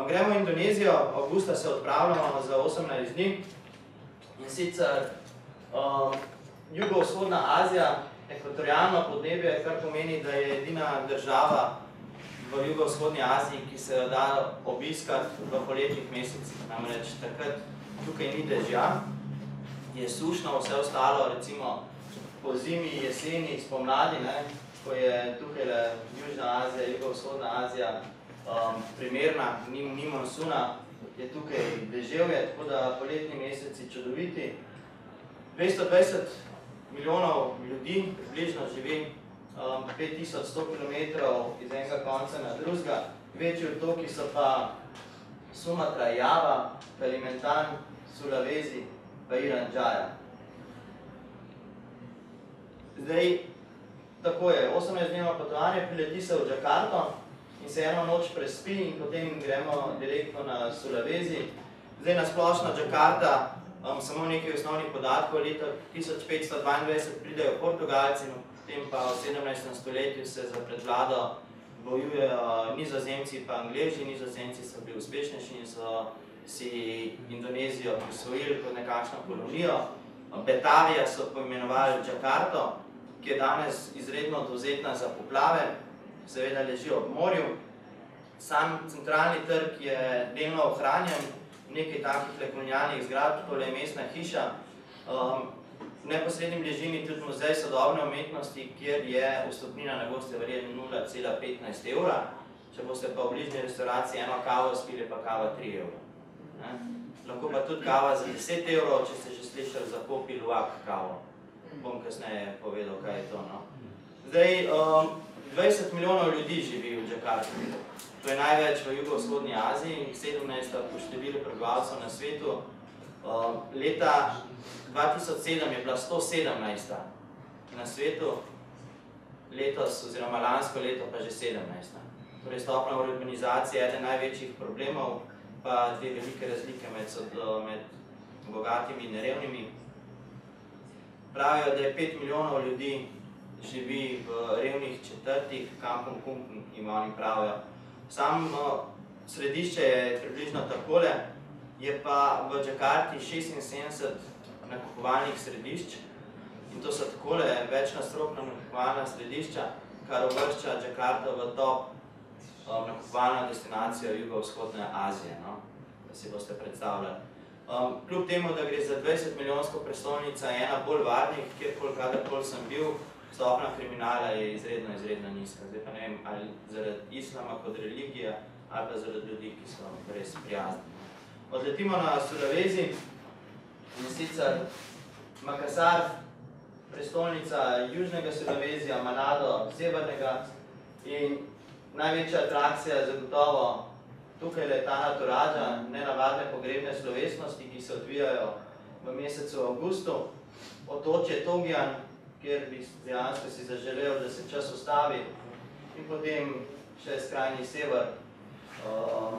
Gremo v Indonezijo, avgusta se odpravljamo za 18 dni in sicer jugovzhodna Azija, ekvatorialno podnebje, kar pomeni, da je edina država v jugovzhodni Aziji, ki se jo da obiskati v poletnih mesecih. Namreč takrat tukaj ni dežja, je sušno, vse ostalo, recimo po zimi, jeseni, spomladi, ko je tukaj Južna Azija, jugovzhodna Azija primerna, ni monsuna, je tukaj deževje, tako da poletni meseci čudoviti. 220 milijonov ljudi približno živi 5100 km iz enega konca na drugega. Večji otoki so pa Sumatra, Java, Kalimantan, Sulawesi pa Irian Jaya. Zdaj, tako je, 18-dnevno potovanje, prileti se v Džakarto in se eno noč prespi in potem gremo direktno na Sulawesi. Zdaj, na splošno Džakarta, samo nekaj osnovnih podatkov, leta 1522 pridejo Portugalci, potem pa v 17. stoletju se za predvlado bojujejo Nizozemci pa Angleži. Nizozemci so bili uspešnejši in so si Indonezijo prisvojili kot nekakšno kolonijo. Betavija so poimenovali Džakarto, ki je danes izredno dovzetna za poplave, seveda leži ob morju. Sam centralni trg je delno ohranjen, nekaj takih kolonialnih zgradb, tole je mestna hiša. V neposredni bližini tudi muzej sodobne umetnosti, kjer je vstopnina, ne boste verjetno 0,15 evra, če boste pa v bližnji restauraciji eno kavo spili, pa kava 3 evra. Lahko pa tudi kava za 10 evrov, če ste že slišali za Kopi Luwak kavo. Bom kasneje povedal, kaj je to. Zdaj, 20 milijonov ljudi živi v Džakarti. To je največ v jugovzhodni Aziji, 17. po številu prebivalcev na svetu. Leta 2007 je bila 117. na svetu, letos oziroma lansko leto pa že 17. Torej, stopnja urbanizacije je eden največjih problemov, pa te velike razlike med bogatimi in revnimi. Pravijo, da je 5 milijonov ljudi živi v revnih četrtih, Kampung Kumpung jim oni pravijo. Samo središče je približno takole, je pa v Džakarti 76 nakupovalnih središč in to so takole večnadstropna nakupovalna središča, kar uvršča Džakarto v top nakupovalno destinacijo jugovzhodne Azije, da si boste predstavljali. Kljub temu, da gre za 20 milijonsko prestolnica, je ena bolj varnih, kadarkoli sem bil, stopnja kriminala je izredno nizka. Zdaj pa ne vem, ali zaradi islama kot religija, ali pa zaradi ljudi, ki so res prijazni. Odletimo na Sulawesi, in sicer Makassar, prestolnica južnega Sulawesija, Manado, severnega, in največja atrakcija je zagotovo tukaj je ta Toraja, nenavadne pogrebne slovesnosti, ki se odvijajo v mesecu avgustu. Otočje Togian, kjer bi dejansko si zaželel, da se čas ustavi, in potem še skrajni sever,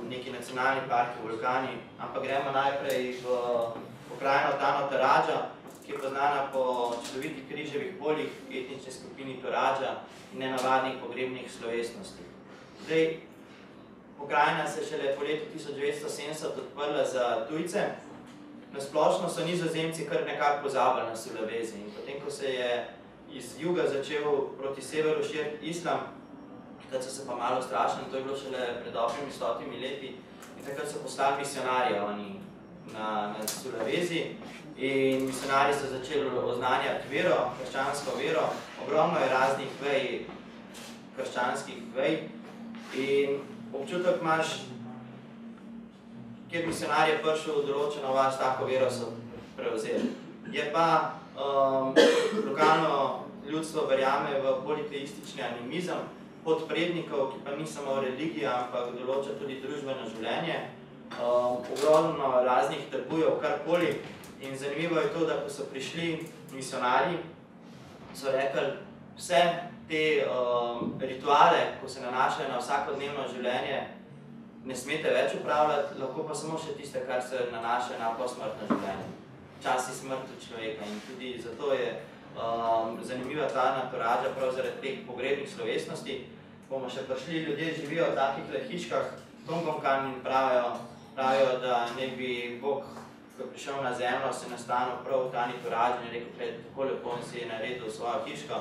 neki nacionalni parki, vulkani, ampak gremo najprej v pokrajino Tano Toraja, ki je poznana po čudovitih križevih poljih, etnični skupini Toraja in nenavadnih pogrebnih slovesnosti. Zdaj, pokrajina se šele po letu 1970 odprla za tujce. Nasplošno so Nizozemci kar nekako pozabili na Sulawesi in potem, ko se je iz juga začel proti severu širiti islam, takrat so se pa malo strašili, to je bilo šele pred dobrimi 100 leti, in takrat so poslali misionarje oni na Sulawesi in misionarji so začeli oznanjati vero, krščansko vero. Ogromno je raznih vej, krščanskih vej, in občutek imaš, kjer misionar je prišel v določeno vas, tako vero so prevzeli. Je pa lokalno ljudstvo verjame v politeistični animizem, podprednikov, ki pa ni samo religija, ampak določa tudi družbeno življenje. Ogromno raznih tabujev, karkoli. In zanimivo je to, da ko so prišli misionarji, so rekli, vse te rituale, ko se nanašajo na vsakodnevno življenje, ne smete več upravljati, lahko pa samo še tiste, kar se nanaša na posmrtno življenje. Časi smrti človeka. In tudi zato je zanimiva ta Toraja prav zaradi teh pogrebnih slovesnosti. Bomo še prišli, ljudje živijo v takih hiškah Tongkonkan in pravijo, da ne bi Bog, ko je prišel na zemljo, se nastanil prav v ta Nitoražen in rekel, gled, tako lepo in si je naredil svojo hiško.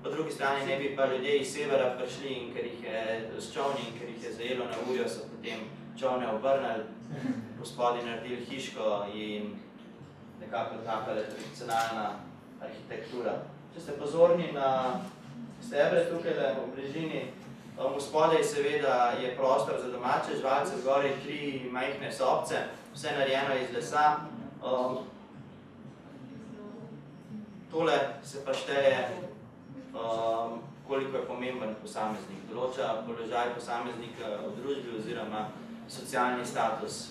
Po drugi strani ne bi pa ljudje iz severa prišli in ker jih je s čovni in ker jih je zajelo na urijo, so potem čovne obrnili, gospodi naredili hiško in nekako takale tradicionalna arhitektura. Če ste pozorni na stebre tukaj v bližini, spodaj seveda je prostor za domače živalce, zgoraj 3 majhne sobce, vse narejeno iz lesa. Tole se pa šteje, koliko je pomemben posameznik. Določa položaj posameznika v družbi oziroma socialni status.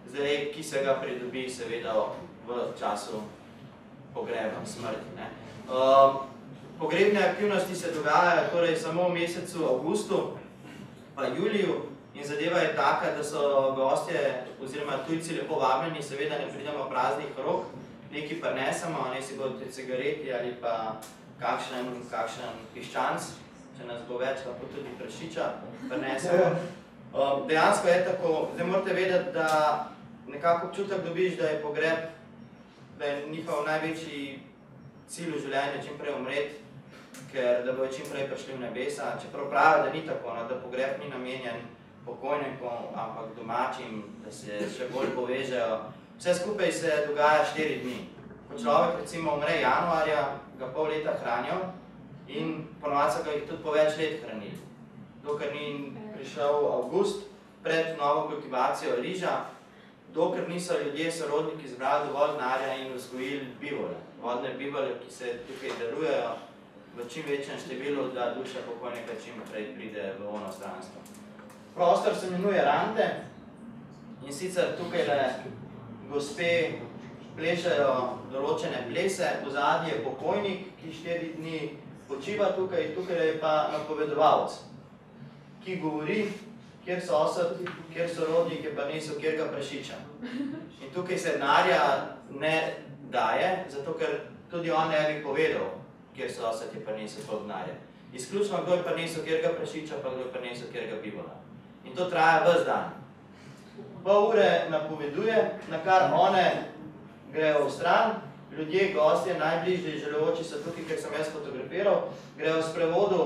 Zdaj, ki se ga pridobi seveda v času pogreba, smrti. Pogrebne aktivnosti se dogajajo torej samo v mesecu avgustu pa juliju in zadeva je taka, da so gostje oziroma tujci lepo vabljeni, seveda ne pridemo praznih rok, nekaj prinesemo, ne si bodo cigareti ali pa kakšen piščanc, če nas bo več, lahko tudi prašiča prinesemo. Dejansko je tako, zdaj morate vedeti, da nekako občutek dobiš, da je pogreb, da je njihov največji cilj v življenju čim prej umreti, ker da bojo čim prej prišli v nebesa, čeprav pravijo, da ni tako, da pogreb ni namenjen pokojnikom, ampak domačim, da se še bolj povežejo. Vse skupaj se dogaja 4 dni. Ko človek recimo umre januarja, ga pol leta hranijo in ponovadi so ga jih tudi po več let hranili. Dokler ni prišel avgust pred novo kultivacijo riža, dokler niso ljudje sorodniki zbrali dovolj denarja in vzgojili bivole. Vodne bivole, ki se tukaj darujejo v čim večjem številu, da duša pokojnika čim prej pride v ono stranstvo. Prostor se imenuje Rante in sicer tukaj gospe plešajo določene plese, v zadnji je pokojnik, ki 4 dni počiva tukaj, tukaj je pa napovedovalec, ki govori, kjer sosed, kjer sorodnik je pa nesel kjerga prašiča. In tukaj se denarja ne daje, zato ker tudi on ne bi povedal, kjer sosed je pa nesel to denarja. Izključno, kdo je pa nesel kjerga prašiča, pa kdo je pa nesel kjerga bivola. In to traja ves dan. Pol ure napoveduje, na kar one grejo v stran, ljudje, gostje, najbližji želevoči so tukaj, ker sem jaz fotografiral, grejo v sprevodu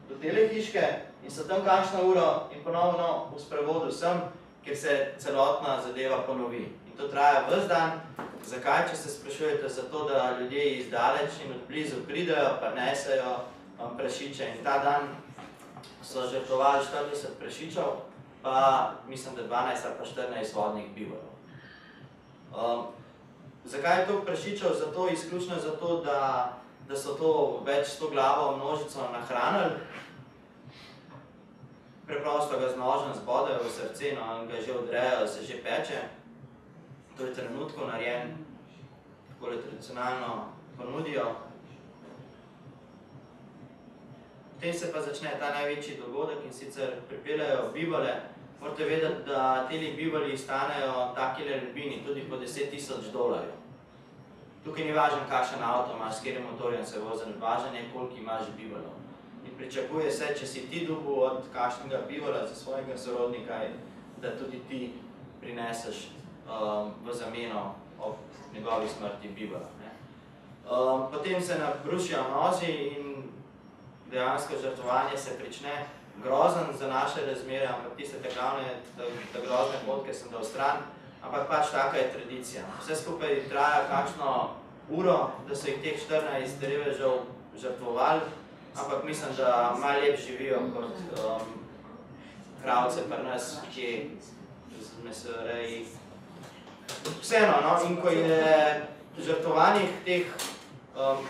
do tele hiške in so tam kakšno uro in ponovno v sprevodu sem, kjer se celotna zadeva ponovi. In to traja ves dan. Zakaj, če se sprašujete? Zato, da ljudje iz daleč in od blizu pridejo, pa nesejo prašiče. In ta dan so žrtvovali 40 prašičev, pa mislim, da 12 ali pa 14 vodnih bivolov. Zakaj je to prašičev? Zato, izključno zato, da so to več 100 glavo množico nahranili. Preprosto ga z nožem zbodajo v srce, no, in ga že odrejo, se že peče. To je trenutko narejen, takole tradicionalno ponudijo. Potem se pa začne ta največji dogodek in sicer pripeljajo bivole. Morate vedeti, da teli bivoli stanejo takile ribini tudi po $10,000. Tukaj ni važno, kakšen avto imaš, s katerim motorjem se vozi, važno je, koliko imaš bivolov. In pričakuje se, če si ti dobil od kakšnega bivola za svojega sorodnika, da tudi ti prineseš v zameno ob njegovi smrti bivola. Potem se nabrušijo nozi in dejansko žrtvovanje se prične. Grozen za naše razmere, ampak tiste te grozne fotke sem dal stran, ampak pač taka je tradicija. Vse skupaj traja kakšno uro, da so jih teh 14 revežev žrtvovali, ampak mislim, da malo lep živijo kot kravce pri nas, kje z mesoreji. Vseeno, no, in ko je žrtvovanih teh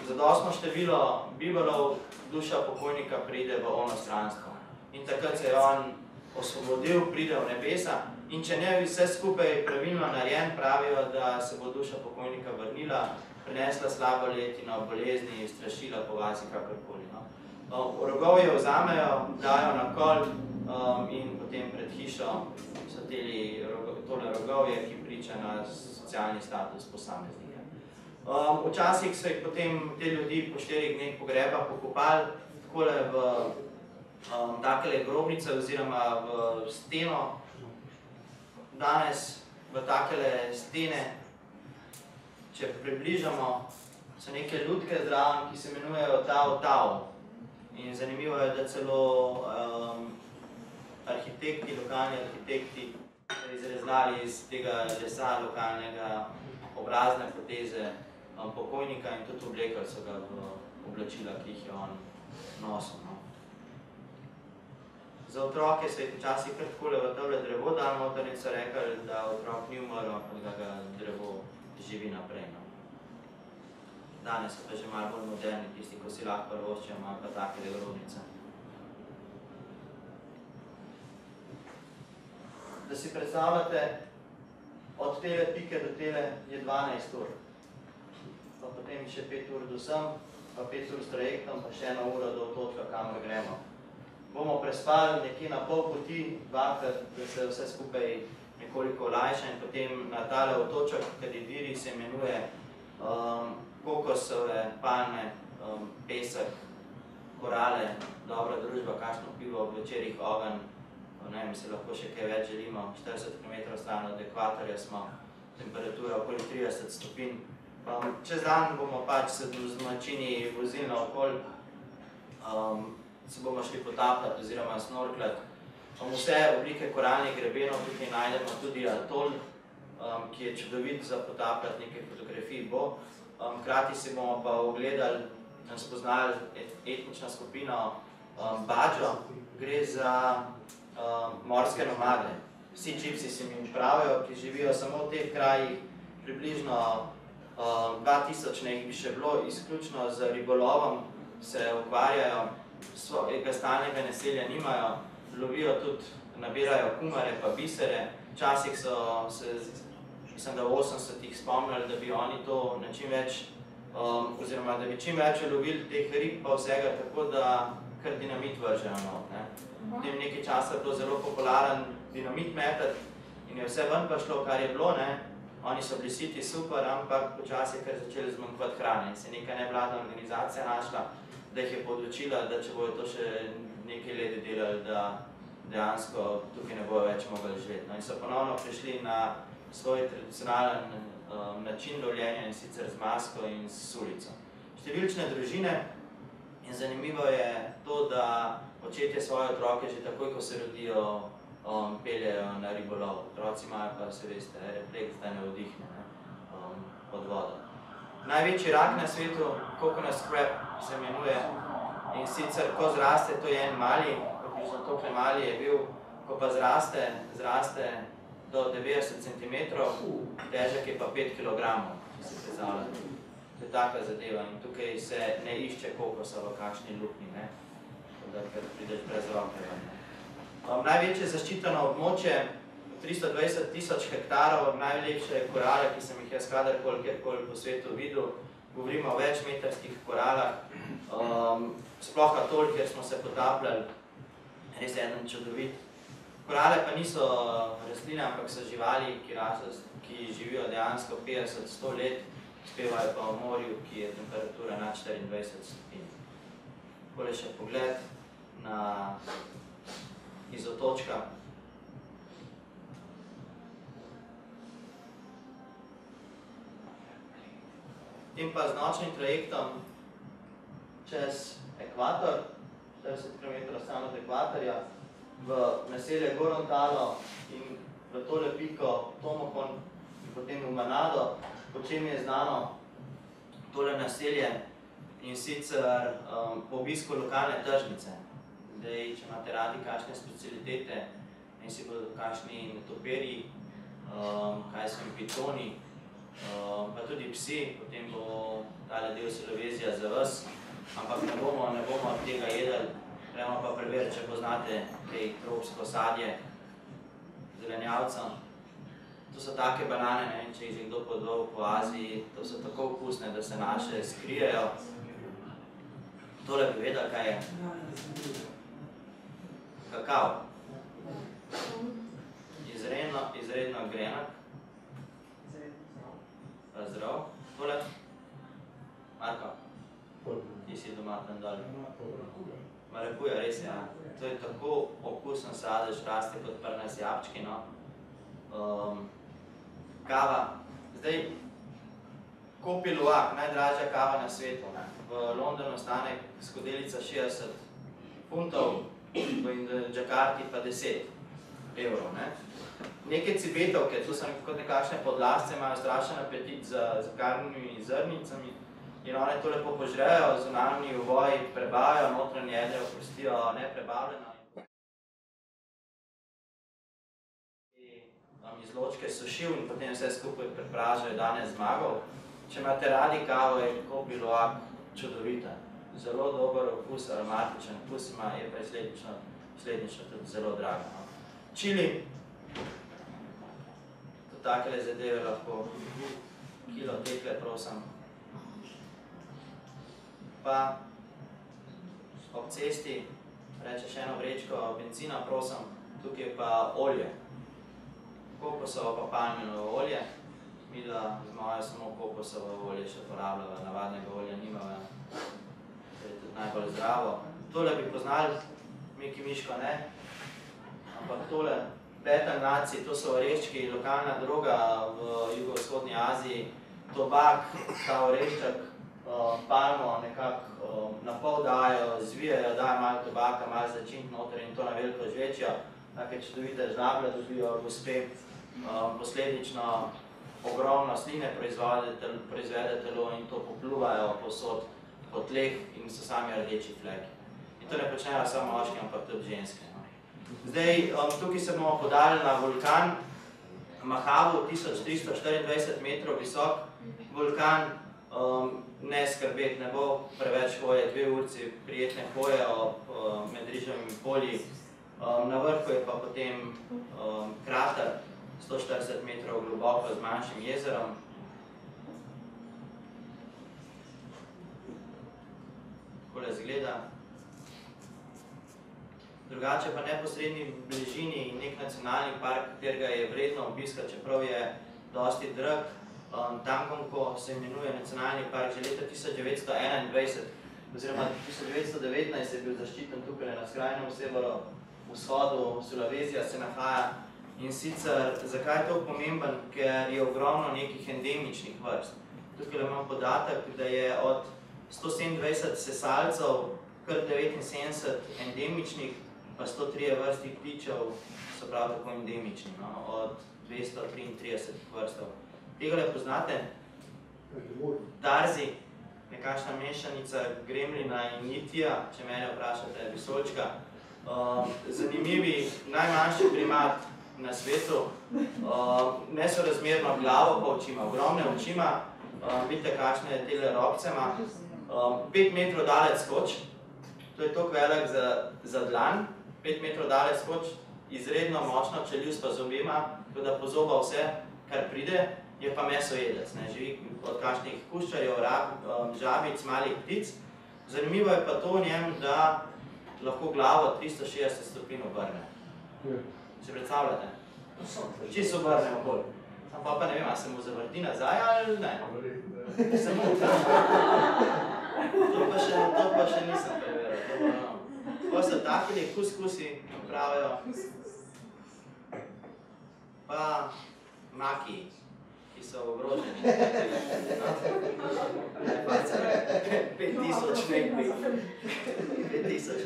zadostno število bivolov, duša pokojnika pride v ono stranstvo. In takrat se je on osvobodil, pride v nebesa in če ne bi vse skupaj pravilno narejen, pravijo, da se bo duša pokojnika vrnila, prinesla slabo letino, bolezni, strašila po vasi, kakorkoli. Rogovje vzamejo, dajo na kol in potem pred hišo so tole rogovje, ki priča na socialni status posameznika. Včasih so jih potem te ljudi po 4 dneh pogreba pokopali takole v takele grobnice oziroma v steno danes v takele stene, če približamo, so neke lutke zraven, ki se imenujejo Tao. In zanimivo je, da celo arhitekti, lokalni arhitekti, izrezali iz tega lesa lokalnega obrazne poteze pokojnika in tudi oblekali so ga v oblačila, ki jih je on nosil. Za otroke se je včasih kar takole v tole drevo dal noter in so rekli, da otrok ni umrl, ampak da ga drevo živi naprej. Danes so pa že malo bolj moderni, tisti, ko si lahko roščijo, malo pa take grodnice. Da si predstavljate, od tele pike do tele je 12 ur. Pa potem še 5 ur do sem, pa 5 ur s trajektom, pa še 1 uro do točka, kamor gremo. Bomo prespali nekje na pol poti, dvakrat, da se vse skupaj nekoliko olajša in potem na tale otoček, Kadidiri, se imenuje kokosove, palme, pesek, korale, dobra družba, kakšno pivo, v večerih ogenj, ne vem, se lahko še kaj več želimo, 40 km stran od ekvatorja smo, temperatura okoli 30 stopinj. Čez dan bomo pač se z domačini vozili naokoli, se bomo šli potapljati oziroma snorklati. Vse oblike koralnih grebenov, tukaj najdemo tudi atol, ki je čudovit za potapljati, nekaj fotografij bo. Hkrati si bomo pa ogledali in spoznali etnično skupino Badžo. Gre za morske nomade. Vsi čipsi se mi pravijo, ki živijo samo v teh krajih, približno 2000 nekaj bi še bilo, izključno z ribolovom se ukvarjajo, svojega stalnega naselja nimajo, lovijo tudi, nabirajo kumare pa bisere. Včasih so se, mislim, da v 80-ih spomnili, da bi oni to na čim več, oziroma da bi čim več lovili teh rib pa vsega, tako da kar dinamit vržejo not. Potem nekaj časa je bilo zelo popularen dinamit metati in je vse ven pa šlo, kar je bilo, ne. Oni so bili siti super, ampak počasi je kar začeli zmanjkovati hrane in se neka nevladna organizacija našla, da jih je podločila, da če bojo to še nekaj let delali, da dejansko tukaj ne bojo več mogli živeti. In so ponovno prišli na svoj tradicionalen način lovljenja, in sicer z masko in s sulico. Številčne družine in zanimivo je to, da očetje svoje otroke že takoj, ko se rodijo, peljejo na ribolov. Otroci imajo pa, se veste, refleks, da ne vdihne pod vodo. Največji rak na svetu, coconut crab se imenuje, in sicer, ko zraste, to je en mali, približno tokle mali je bil, ko pa zraste do 90 cm, težek je pa 5 kg, če se predstavljate. To je taka zadeva in tukaj se ne išče kokosa v kakšni luknji, ne, da prideš brez roke. Največje zaščiteno območje, 320 000 hektarov, najlepše korale, ki sem jih jaz kadarkoli, kjerkoli po svetu videl. Govorimo o večmetrskih koralah, sploh atol, kjer smo se potapljali, res eden čudovit. Korale pa niso rastline, ampak so živali, ki živijo dejansko 50-100 let, spevajo pa v morju, ki je temperatura nad 24 stopinj. Takole še pogled iz otočka. In pa z nočnim trajektom čez ekvator, 40 km stran od ekvatorja, v naselje Gorontalo in v tole piko Tomokon in potem v Manado, po čem je znano tole naselje in sicer po obisku lokalne tržnice. Zdaj, če imate radi kakšne specialitete in si bodo kakšni netoperi, kaj so jim pitoni, pa tudi psi, potem bo tale del Solovezija za vas, ampak ne bomo tega jedli, gremo pa preveriti, če poznate tej tropsko sadje zelenjavca. To so take banane, ne vem, če jih kdo podval po Aziji, to so tako okusne, da se naše skrijejo. Tole bi vedel, kaj je? Kakav. Izredno grenak. Zdrav. Tole? Marko? Ti si doma tam dol. Marakuja, res je. To je tako okusen sadež, raste kot pri nas jabčki, no. Kava. Zdaj, Kopi Luwak, najdražja kava na svetu. V Londonu stane skodelica 60 funtov, v Džakarti pa 10 evrov. Neke cibetovke, tu so kot nekakšne podlasce, imajo strašen apetit za karnimi zrnicami in one to lepo požrejo, zunanji uvoji prebavijo, notranje jedre oprostijo neprebavljeno. Izločke sušil in potem vse skupaj prepražajo danes zmagov. Če imate radi kavo, je Kopi Luwak čudovita. Zelo dober okus, aromatičen okus ima, je pa slednično tudi zelo drago. Čili, tudi takele zadeve lahko kilo tekle, prosim. Pa ob cesti rečeš eno vrečko benzina, prosim, tukaj pa olje. Kokosovo pa palminovo olje. Midva z mojo samo kokosovo olje še porabljava, navadnega olja nimava. To je tudi najbolj zdravo. Tole bi poznali, Miki Miško ne. Ampak tole, Beta Naci, to so oreščki, lokalna droga v jugovzhodni Aziji. Tobak, ta oreščak, palmo nekako na pol dajo, zvijajo, dajo malo tobaka, malo začink noter in to na veliko žvečijo. Take čudovite žlablje dobijo gospe, posledično ogromno sline proizvede telo in to popluvajo povsod po tleh in so sami rdeči fleki. In to ne počnejo samo moški, ampak tudi ženske. Zdaj, tukaj se bomo podali na vulkan Mahavu, 1324 metrov visok vulkan. Ne skrbeti, ne bo preveč hoje, 2 urci prijetne hoje med riževimi polji. Na vrhu je pa potem krater, 140 metrov globoko z manjšim jezerom. Takole izgleda. Drugače pa neposredni bližini nek nacionalni park, katerega je vredno obiskati, čeprav je dosti drag. Tangonko se imenuje nacionalni park že leta 1921, oziroma 1919 je bil zaščiten tukaj na skrajnem severovzhodu Sulavezija se nahaja. In sicer, zakaj je to pomemben? Ker je ogromno nekih endemičnih vrst. Tukaj imam podatek, da je od 127 sesalcev, kar 79 endemičnih, pa 103 vrsti ptičev so prav tako endemični, od 233 vrstov. Tega le poznate? Darzi, nekakšna mešanica gremlina in nitija, če mene vprašate, visolčka. Zanimivi, najmanjši primat na svetu, nesorazmerno glavo pa očima, ogromne očima, vidite kakšne tele robce ima, 5 metrov dalec skoč, to je toliko velik za dlan, 5 metrov dalec skoč, izredno močno čeljust pa zobima, tako da pozoba vse, kar pride, je pa mesojedec, živi od kakšnih kuščarjev, žabic, malih ptic. Zanimivo je pa to v njem, da lahko glavo 360 stopinj obrne. Se predstavljate? Čisto obrne okoli. Samo pa ne vem, a se mu zavrti nazaj ali ne? Samo to pa še nisem preveril. Pa so takili kuskusi, pravijo. Pa maki, ki so ogroženi. 5000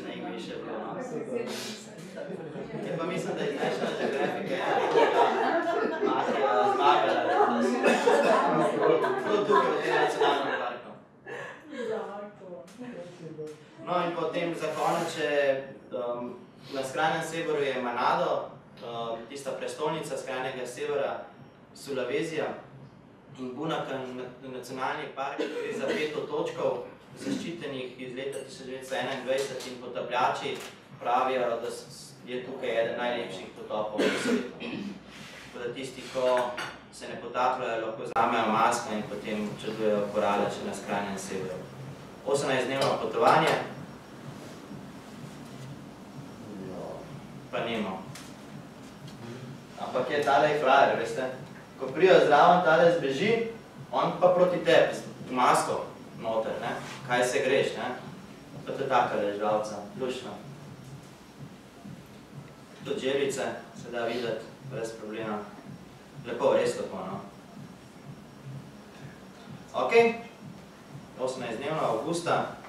nek bi še bilo. Pa mislim, da je National Geographic Makija zmagala letos. Prav tukaj v tem nacionalnem parku. No in potem za konec, na skrajnem severu je Manado, tista prestolnica skrajnega severa Sulavezija in Bunakan nacionalni park, ki je za 5 otočkov zaščitenih iz leta 1921 in potapljači pravijo, da je tukaj eden najlepših potopov na svetu. Tako da tisti, ko se ne potapljajo, lahko vzamejo masko in potem občudujejo korale še na skrajnem severu. 18-dnevno potovanje. Pa nemo. Ampak je tale frajer, veste? Ko prijo zraven, tale zbeži, on pa proti tebi, z masko noter, ne? Kaj se greš, ne? Pa to je takale žvalca, lušno. Tudi želice se da videti, brez problema. res tako, no. Ok, 18 dnevno avgusta.